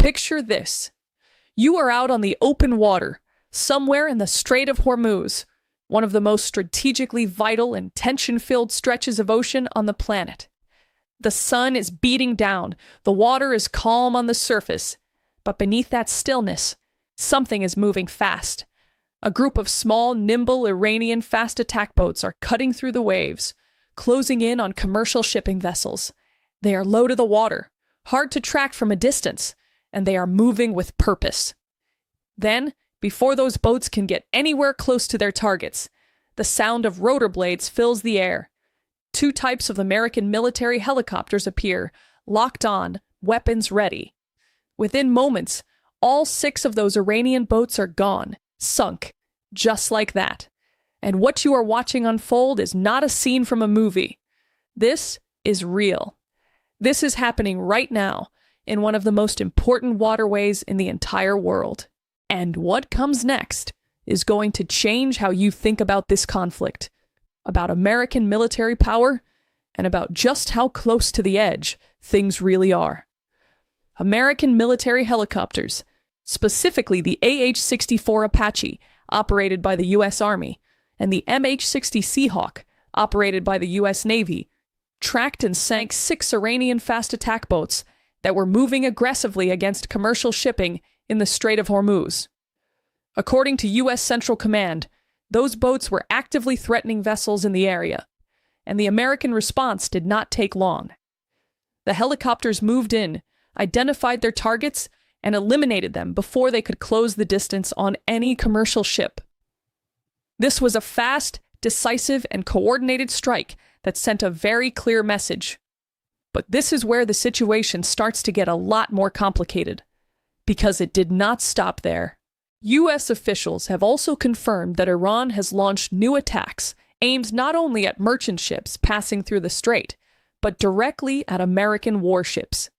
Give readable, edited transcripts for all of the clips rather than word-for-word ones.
Picture this. You are out on the open water, somewhere in the Strait of Hormuz, one of the most strategically vital and tension-filled stretches of ocean on the planet. The sun is beating down, the water is calm on the surface, but beneath that stillness, something is moving fast. A group of small, nimble Iranian fast attack boats are cutting through the waves, closing in on commercial shipping vessels. They are low to the water, hard to track from a distance, and they are moving with purpose. Then, before those boats can get anywhere close to their targets, the sound of rotor blades fills the air. Two types of American military helicopters appear, locked on, weapons ready. Within moments, all 6 of those Iranian boats are gone, sunk, just like that. And what you are watching unfold is not a scene from a movie. This is real. This is happening right now in one of the most important waterways in the entire world. And what comes next is going to change how you think about this conflict, about American military power, and about just how close to the edge things really are. American military helicopters, specifically the AH-64 Apache, operated by the U.S. Army, and the MH-60 Seahawk, operated by the U.S. Navy, tracked and sank 6 Iranian fast attack boats that were moving aggressively against commercial shipping in the Strait of Hormuz. According to U.S. Central Command, those boats were actively threatening vessels in the area, and the American response did not take long. The helicopters moved in, identified their targets, and eliminated them before they could close the distance on any commercial ship. This was a fast, decisive, and coordinated strike that sent a very clear message. But this is where the situation starts to get a lot more complicated, because it did not stop there. U.S. officials have also confirmed that Iran has launched new attacks aimed not only at merchant ships passing through the strait, but directly at American warships.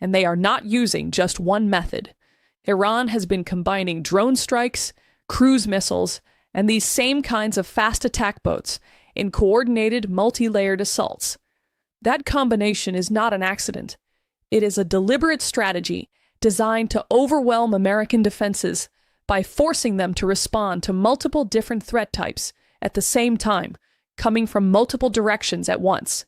And they are not using just one method. Iran has been combining drone strikes, cruise missiles, and these same kinds of fast attack boats in coordinated, multi-layered assaults. That combination is not an accident. It is a deliberate strategy designed to overwhelm American defenses by forcing them to respond to multiple different threat types at the same time, coming from multiple directions at once.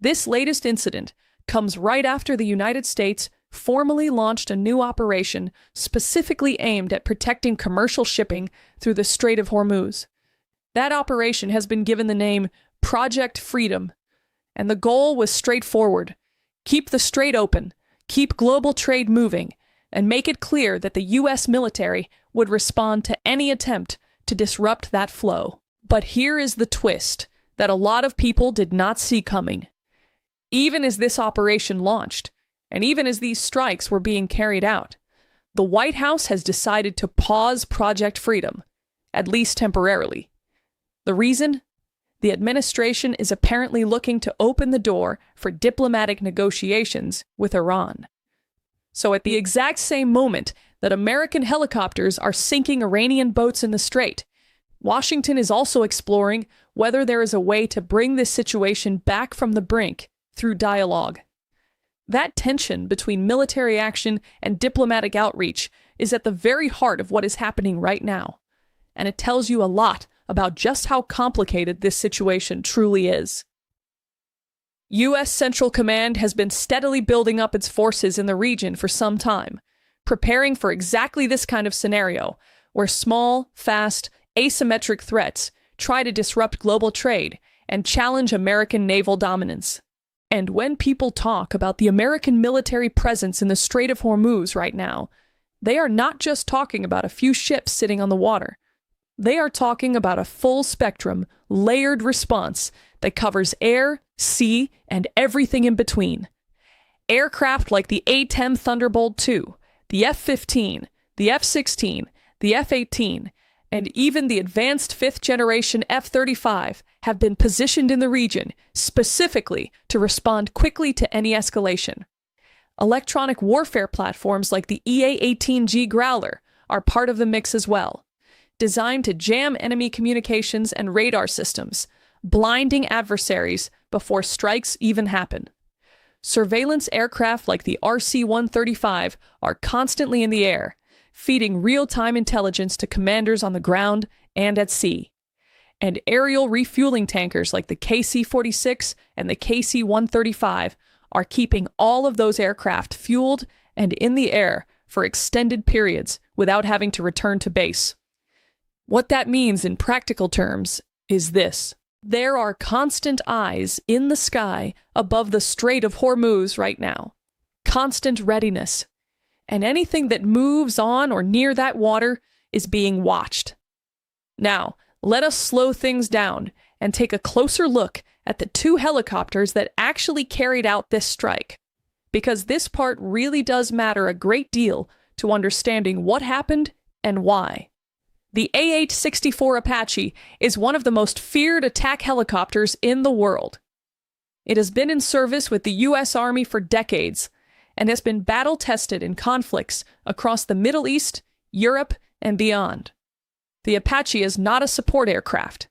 This latest incident comes right after the United States formally launched a new operation specifically aimed at protecting commercial shipping through the Strait of Hormuz. That operation has been given the name Project Freedom, and the goal was straightforward: keep the strait open, keep global trade moving, and make it clear that the U.S. military would respond to any attempt to disrupt that flow. But here is the twist that a lot of people did not see coming. Even as this operation launched, and even as these strikes were being carried out, the White House has decided to pause Project Freedom, at least temporarily. The reason? The administration is apparently looking to open the door for diplomatic negotiations with Iran. So at the exact same moment that American helicopters are sinking Iranian boats in the strait, Washington is also exploring whether there is a way to bring this situation back from the brink through dialogue. That tension between military action and diplomatic outreach is at the very heart of what is happening right now, and it tells you a lot about just how complicated this situation truly is. U.S. Central Command has been steadily building up its forces in the region for some time, preparing for exactly this kind of scenario, where small, fast, asymmetric threats try to disrupt global trade and challenge American naval dominance. And when people talk about the American military presence in the Strait of Hormuz right now, they are not just talking about a few ships sitting on the water. They are talking about a full-spectrum, layered response that covers air, sea, and everything in between. Aircraft like the A-10 Thunderbolt II, the F-15, the F-16, the F-18, and even the advanced 5th-generation F-35 have been positioned in the region specifically to respond quickly to any escalation. Electronic warfare platforms like the EA-18G Growler are part of the mix as well, designed to jam enemy communications and radar systems, blinding adversaries before strikes even happen. Surveillance aircraft like the RC-135 are constantly in the air, feeding real-time intelligence to commanders on the ground and at sea. And aerial refueling tankers like the KC-46 and the KC-135 are keeping all of those aircraft fueled and in the air for extended periods without having to return to base. What that means in practical terms is this. There are constant eyes in the sky above the Strait of Hormuz right now. Constant readiness. And anything that moves on or near that water is being watched. Now, let us slow things down and take a closer look at the two helicopters that actually carried out this strike, because this part really does matter a great deal to understanding what happened and why. The A-8 Apache is one of the most feared attack helicopters in the world. It has been in service with the U.S. Army for decades and has been battle-tested in conflicts across the Middle East, Europe, and beyond. The Apache is not a support aircraft.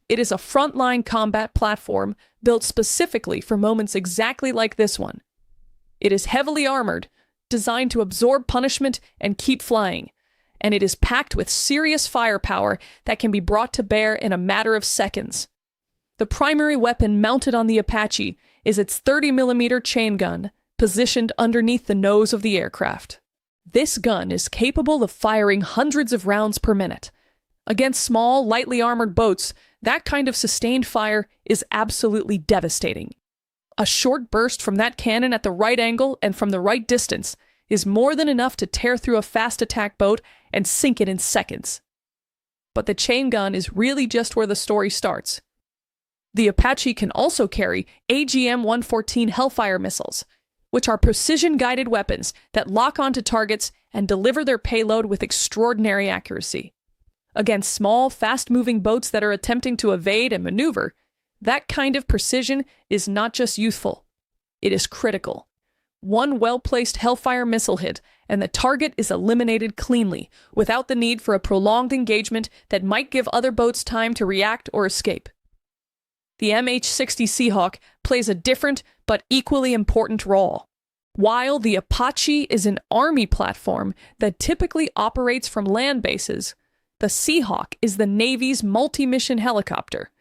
It is a frontline combat platform built specifically for moments exactly like this one. It is heavily armored, designed to absorb punishment and keep flying, and it is packed with serious firepower that can be brought to bear in a matter of seconds. The primary weapon mounted on the Apache is its 30mm chain gun, positioned underneath the nose of the aircraft. This gun is capable of firing hundreds of rounds per minute. Against small, lightly armored boats, that kind of sustained fire is absolutely devastating. A short burst from that cannon at the right angle and from the right distance is more than enough to tear through a fast attack boat and sink it in seconds. But the chain gun is really just where the story starts. The Apache can also carry AGM-114 Hellfire missiles, which are precision-guided weapons that lock onto targets and deliver their payload with extraordinary accuracy. Against small, fast-moving boats that are attempting to evade and maneuver, that kind of precision is not just useful, it is critical. One well-placed Hellfire missile hit, and the target is eliminated cleanly, without the need for a prolonged engagement that might give other boats time to react or escape. The MH-60 Seahawk plays a different but equally important role. While the Apache is an Army platform that typically operates from land bases, the Seahawk is the Navy's multi-mission helicopter,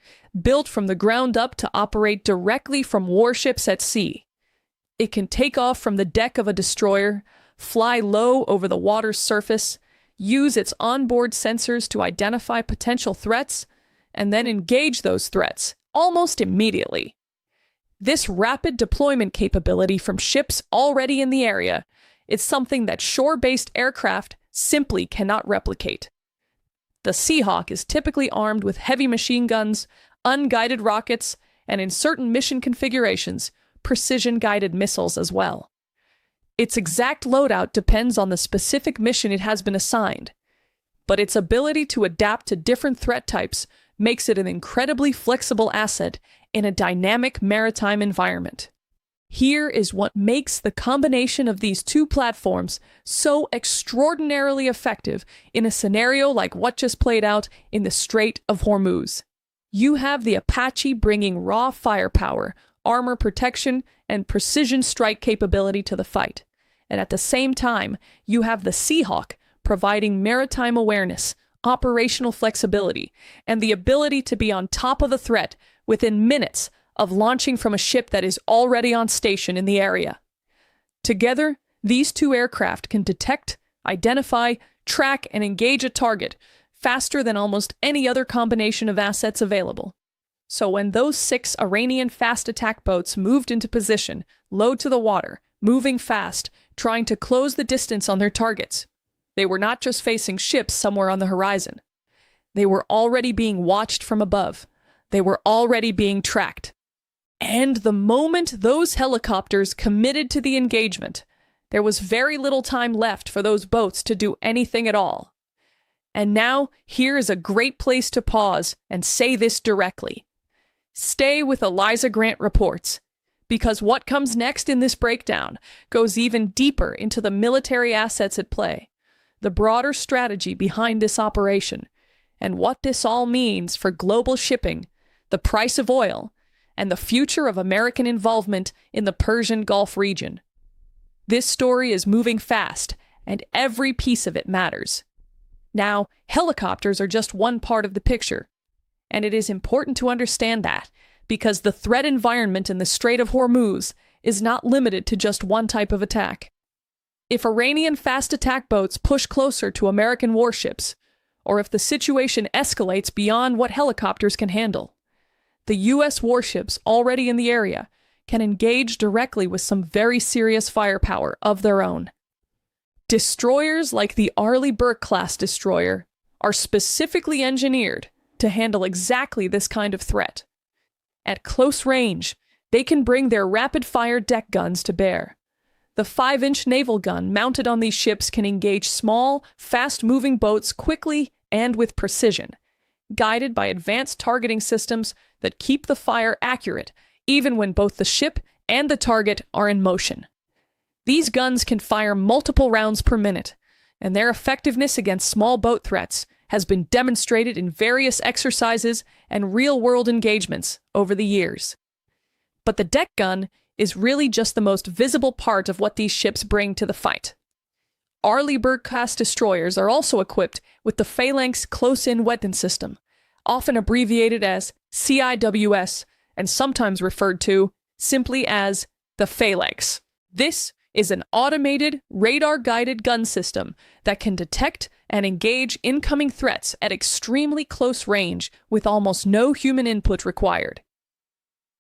built from the ground up to operate directly from warships at sea. It can take off from the deck of a destroyer, fly low over the water's surface, use its onboard sensors to identify potential threats, and then engage those threats almost immediately. This rapid deployment capability from ships already in the area is something that shore-based aircraft simply cannot replicate. The Seahawk is typically armed with heavy machine guns, unguided rockets, and in certain mission configurations, precision-guided missiles as well. Its exact loadout depends on the specific mission it has been assigned, but its ability to adapt to different threat types makes it an incredibly flexible asset in a dynamic maritime environment. Here is what makes the combination of these two platforms so extraordinarily effective in a scenario like what just played out in the Strait of Hormuz. You have the Apache bringing raw firepower, armor protection, and precision strike capability to the fight. And at the same time, you have the Seahawk providing maritime awareness, operational flexibility, and the ability to be on top of the threat within minutes of launching from a ship that is already on station in the area. Together, these two aircraft can detect, identify, track, and engage a target faster than almost any other combination of assets available. So when those 6 Iranian fast attack boats moved into position, low to the water, moving fast, trying to close the distance on their targets, they were not just facing ships somewhere on the horizon. They were already being watched from above. They were already being tracked. And the moment those helicopters committed to the engagement, there was very little time left for those boats to do anything at all. And now, here is a great place to pause and say this directly. Stay with Eliza Grant Reports, because what comes next in this breakdown goes even deeper into the military assets at play, the broader strategy behind this operation, and what this all means for global shipping, the price of oil, and the future of American involvement in the Persian Gulf region. This story is moving fast, and every piece of it matters. Now, helicopters are just one part of the picture, and it is important to understand that, because the threat environment in the Strait of Hormuz is not limited to just one type of attack. If Iranian fast attack boats push closer to American warships, or if the situation escalates beyond what helicopters can handle, the U.S. warships already in the area can engage directly with some very serious firepower of their own. Destroyers like the Arleigh Burke-class destroyer are specifically engineered to handle exactly this kind of threat. At close range, they can bring their rapid-fire deck guns to bear. The 5-inch naval gun mounted on these ships can engage small, fast-moving boats quickly and with precision, guided by advanced targeting systems that keep the fire accurate even when both the ship and the target are in motion. These guns can fire multiple rounds per minute, and their effectiveness against small boat threats has been demonstrated in various exercises and real-world engagements over the years. But the deck gun is really just the most visible part of what these ships bring to the fight. Arleigh Burke-class destroyers are also equipped with the Phalanx Close-In Weapon System, often abbreviated as CIWS, and sometimes referred to simply as the Phalanx. This is an automated, radar-guided gun system that can detect and engage incoming threats at extremely close range with almost no human input required.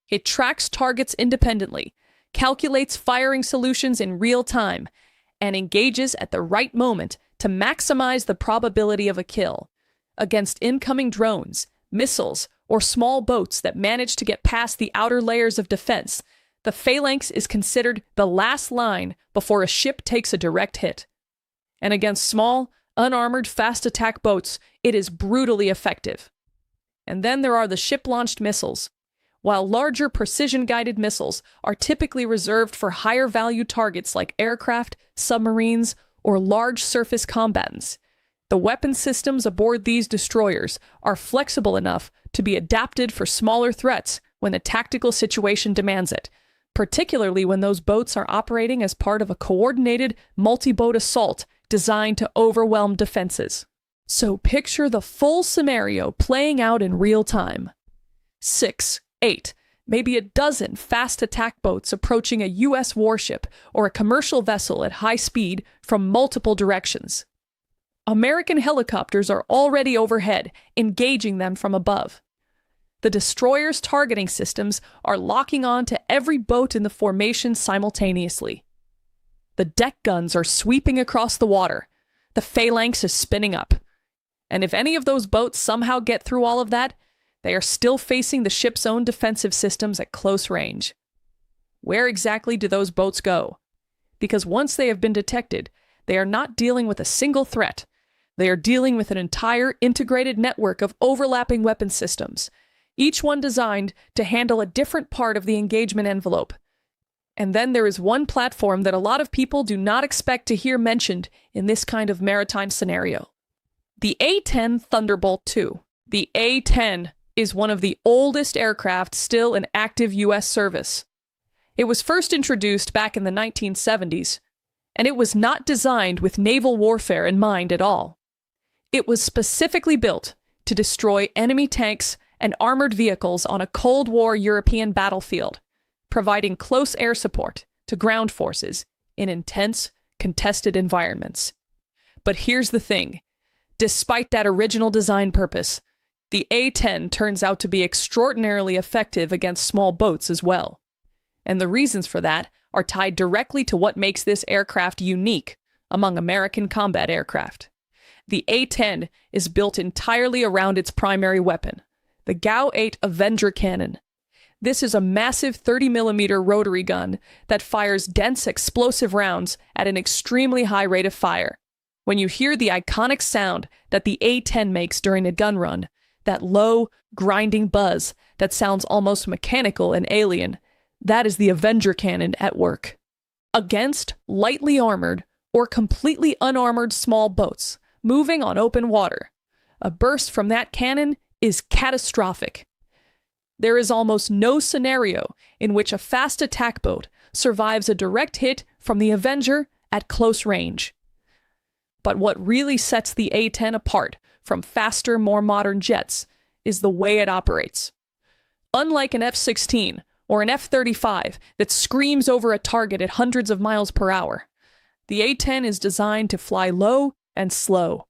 It tracks targets independently, calculates firing solutions in real time, and engages at the right moment to maximize the probability of a kill against incoming drones, missiles, or small boats that manage to get past the outer layers of defense. The Phalanx is considered the last line before a ship takes a direct hit. And against small, unarmored fast attack boats, it is brutally effective. And then there are the ship-launched missiles. While larger precision-guided missiles are typically reserved for higher-value targets like aircraft, submarines, or large surface combatants, the weapon systems aboard these destroyers are flexible enough to be adapted for smaller threats when the tactical situation demands it, particularly when those boats are operating as part of a coordinated multi-boat assault designed to overwhelm defenses. So picture the full scenario playing out in real time. 6, 8, maybe a dozen fast attack boats approaching a U.S. warship or a commercial vessel at high speed from multiple directions. American helicopters are already overhead, engaging them from above. The destroyer's targeting systems are locking on to every boat in the formation simultaneously. The deck guns are sweeping across the water. The Phalanx is spinning up. And if any of those boats somehow get through all of that, they are still facing the ship's own defensive systems at close range. Where exactly do those boats go? Because once they have been detected, they are not dealing with a single threat. They are dealing with an entire integrated network of overlapping weapon systems, each one designed to handle a different part of the engagement envelope. And then there is one platform that a lot of people do not expect to hear mentioned in this kind of maritime scenario. The A-10 Thunderbolt II. The A-10 is one of the oldest aircraft still in active U.S. service. It was first introduced back in the 1970s, and it was not designed with naval warfare in mind at all. It was specifically built to destroy enemy tanks and armored vehicles on a Cold War European battlefield, providing close air support to ground forces in intense, contested environments. But here's the thing. Despite that original design purpose, the A-10 turns out to be extraordinarily effective against small boats as well. And the reasons for that are tied directly to what makes this aircraft unique among American combat aircraft. The A-10 is built entirely around its primary weapon, the GAU-8 Avenger cannon. This is a massive 30mm rotary gun that fires dense explosive rounds at an extremely high rate of fire. When you hear the iconic sound that the A-10 makes during a gun run, that low, grinding buzz that sounds almost mechanical and alien, that is the Avenger cannon at work. Against lightly armored or completely unarmored small boats moving on open water, a burst from that cannon is catastrophic. There is almost no scenario in which a fast attack boat survives a direct hit from the Avenger at close range. But what really sets the A-10 apart from faster, more modern jets is the way it operates. Unlike an F-16 or an F-35 that screams over a target at hundreds of miles per hour, the A-10 is designed to fly low and slow.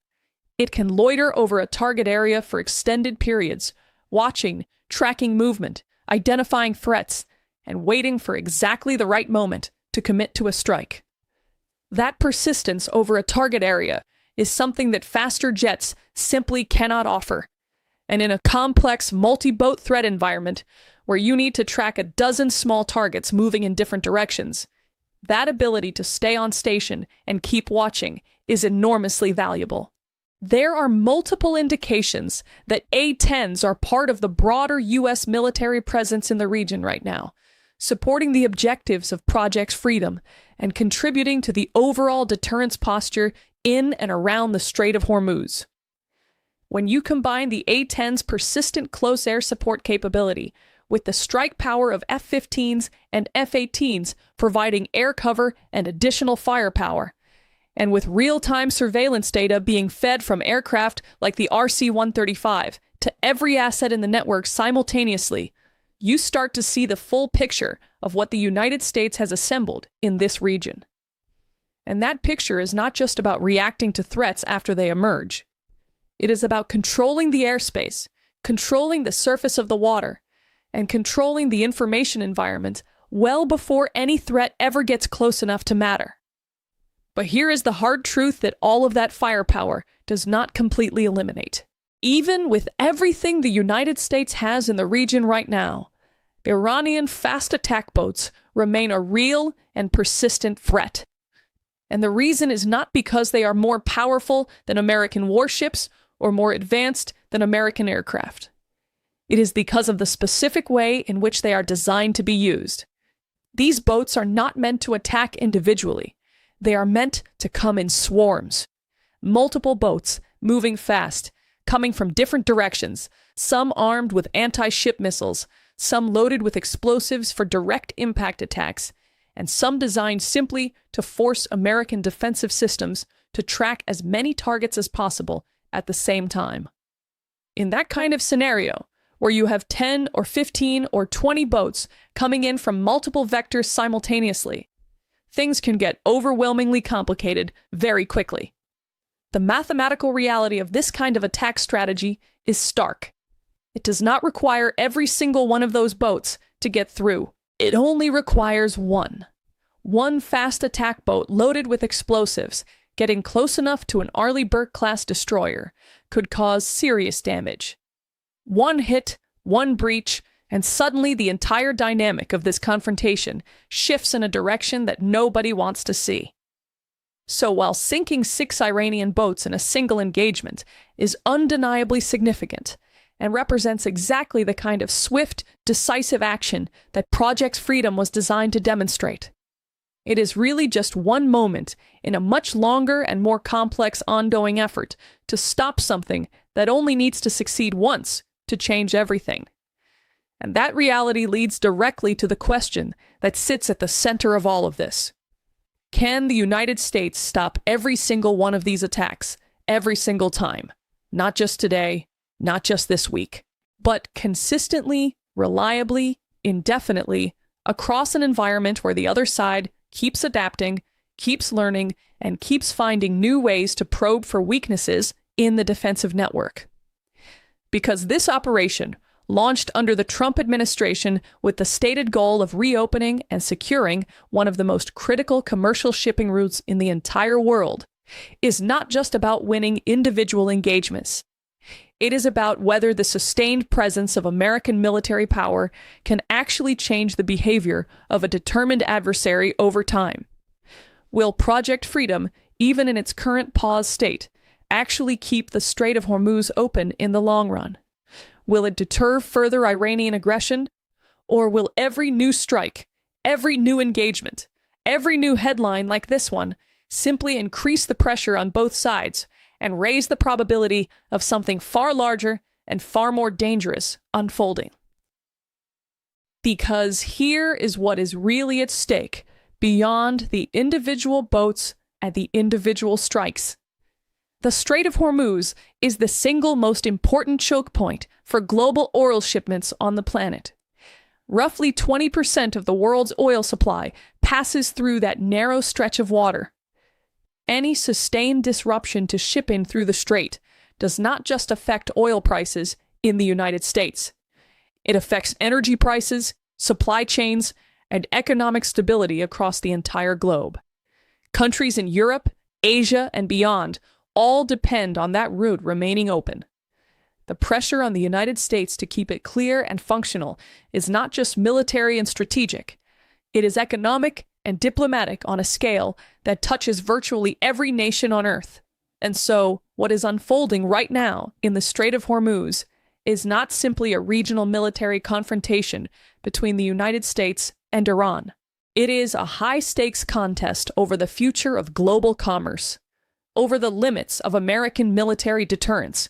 It can loiter over a target area for extended periods, watching, tracking movement, identifying threats, and waiting for exactly the right moment to commit to a strike. That persistence over a target area is something that faster jets simply cannot offer. And in a complex multi-boat threat environment where you need to track a dozen small targets moving in different directions, that ability to stay on station and keep watching is enormously valuable. There are multiple indications that A-10s are part of the broader U.S. military presence in the region right now, supporting the objectives of Project Freedom and contributing to the overall deterrence posture in and around the Strait of Hormuz. When you combine the A-10's persistent close air support capability with the strike power of F-15s and F-18s providing air cover and additional firepower, and with real-time surveillance data being fed from aircraft like the RC-135 to every asset in the network simultaneously, you start to see the full picture of what the United States has assembled in this region. And that picture is not just about reacting to threats after they emerge. It is about controlling the airspace, controlling the surface of the water, and controlling the information environment well before any threat ever gets close enough to matter. But here is the hard truth that all of that firepower does not completely eliminate. Even with everything the United States has in the region right now, Iranian fast attack boats remain a real and persistent threat. And the reason is not because they are more powerful than American warships or more advanced than American aircraft. It is because of the specific way in which they are designed to be used. These boats are not meant to attack individually. They are meant to come in swarms. Multiple boats, moving fast, coming from different directions, some armed with anti-ship missiles, some loaded with explosives for direct impact attacks, and some designed simply to force American defensive systems to track as many targets as possible at the same time. In that kind of scenario, where you have 10 or 15 or 20 boats coming in from multiple vectors simultaneously, things can get overwhelmingly complicated very quickly. The mathematical reality of this kind of attack strategy is stark. It does not require every single one of those boats to get through. It only requires one. One fast attack boat loaded with explosives getting close enough to an Arleigh Burke-class destroyer could cause serious damage. One hit, one breach, and suddenly the entire dynamic of this confrontation shifts in a direction that nobody wants to see. So while sinking 6 Iranian boats in a single engagement is undeniably significant and represents exactly the kind of swift, decisive action that Project Freedom was designed to demonstrate, it is really just one moment in a much longer and more complex ongoing effort to stop something that only needs to succeed once to change everything. And that reality leads directly to the question that sits at the center of all of this. Can the United States stop every single one of these attacks, every single time? Not just today, not just this week, but consistently, reliably, indefinitely, across an environment where the other side keeps adapting, keeps learning, and keeps finding new ways to probe for weaknesses in the defensive network. Because this operation, launched under the Trump administration with the stated goal of reopening and securing one of the most critical commercial shipping routes in the entire world, is not just about winning individual engagements. It is about whether the sustained presence of American military power can actually change the behavior of a determined adversary over time. Will Project Freedom, even in its current pause state, actually keep the Strait of Hormuz open in the long run? Will it deter further Iranian aggression? Or will every new strike, every new engagement, every new headline like this one simply increase the pressure on both sides and raise the probability of something far larger and far more dangerous unfolding? Because here is what is really at stake beyond the individual boats and the individual strikes. The Strait of Hormuz is the single most important choke point for global oil shipments on the planet. Roughly 20% of the world's oil supply passes through that narrow stretch of water. Any sustained disruption to shipping through the strait does not just affect oil prices in the United States. It affects energy prices, supply chains, and economic stability across the entire globe. Countries in Europe, Asia, and beyond all depend on that route remaining open. The pressure on the United States to keep it clear and functional is not just military and strategic. It is economic and diplomatic on a scale that touches virtually every nation on Earth. And so, what is unfolding right now in the Strait of Hormuz is not simply a regional military confrontation between the United States and Iran. It is a high-stakes contest over the future of global commerce, over the limits of American military deterrence,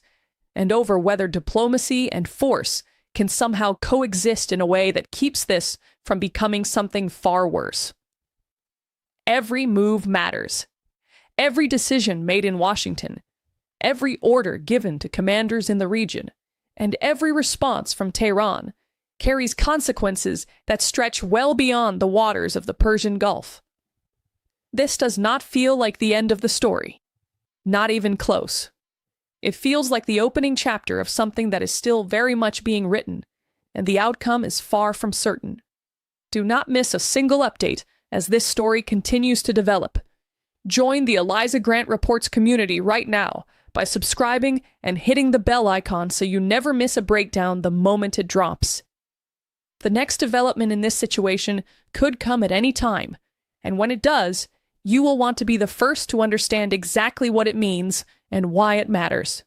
and over whether diplomacy and force can somehow coexist in a way that keeps this from becoming something far worse. Every move matters. Every decision made in Washington, every order given to commanders in the region, and every response from Tehran carries consequences that stretch well beyond the waters of the Persian Gulf. This does not feel like the end of the story. Not even close. It feels like the opening chapter of something that is still very much being written, and the outcome is far from certain. Do not miss a single update as this story continues to develop. Join the Eliza Grant Reports community right now by subscribing and hitting the bell icon so you never miss a breakdown the moment it drops. The next development in this situation could come at any time, and when it does, you will want to be the first to understand exactly what it means and why it matters.